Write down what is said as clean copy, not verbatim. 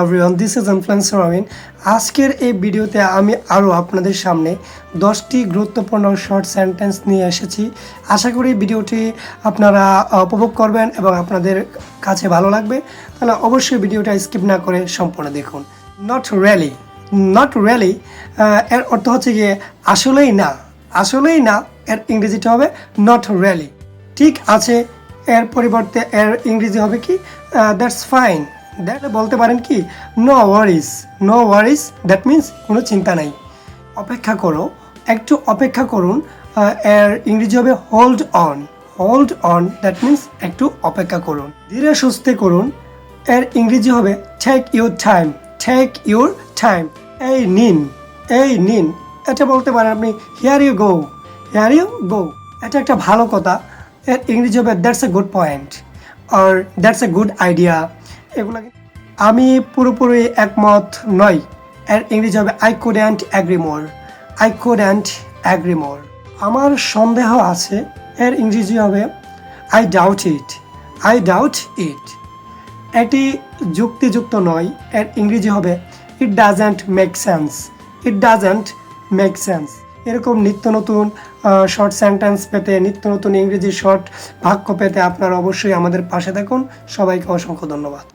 Everyone, this is influencer আমিন। আজকের এই ভিডিওতে আমি আরও আপনাদের সামনে 10টি গুরুত্বপূর্ণ শর্ট সেন্টেন্স নিয়ে এসেছি। আশা করি ভিডিওটি আপনারা উপভোগ করবেন এবং আপনাদের কাছে ভালো লাগবে। তাহলে অবশ্যই ভিডিওটা স্কিপ না করে সম্পূর্ণ দেখুন। নট রিয়েলি, নট রিয়েলি এর অর্থ হচ্ছে গিয়ে আসলেই না, আসলেই না। এর ইংরেজিটা হবে নট রিয়েলি। ঠিক আছে, এর পরিবর্তে এর ইংরেজি হবে কি দ্যাটস ফাইন। দ্যাট বলতে পারেন কি no Warsi, no Warsi, that means কোনো চিন্তা নাই। অপেক্ষা করো, একটু অপেক্ষা করুন, এর ইংরেজি হবে hold on, hold on, that means একটু অপেক্ষা করুন। ধীরে সুস্থে করুন, এর ইংরেজি হবে take your time, take your time. এই নিন, এই নিন, এটা বলতে পারেন আপনি here you go, here you go. এটা একটা ভালো কথা, এর ইংরেজি হবে দ্যাটস এ গুড পয়েন্ট আর দ্যাটস এ গুড আইডিয়া। এগুলো আমি পুরোপুরি একমত নই, এর ইংরেজি হবে I couldn't agree more, I couldn't agree মোর। আমার সন্দেহ আছে, এর ইংরেজি হবে I doubt it, I doubt ইট। এটি যুক্তিযুক্ত নয়, এর ইংরেজি হবে it doesn't make sense, it doesn't make sense. এরকম নিত্য নতুন শর্ট সেন্টেন্স পেতে, নিত্য নতুন ইংরেজি শর্ট বাক্য পেতে আপনারা অবশ্যই আমাদের পাশে থাকুন। সবাইকে অসংখ্য ধন্যবাদ।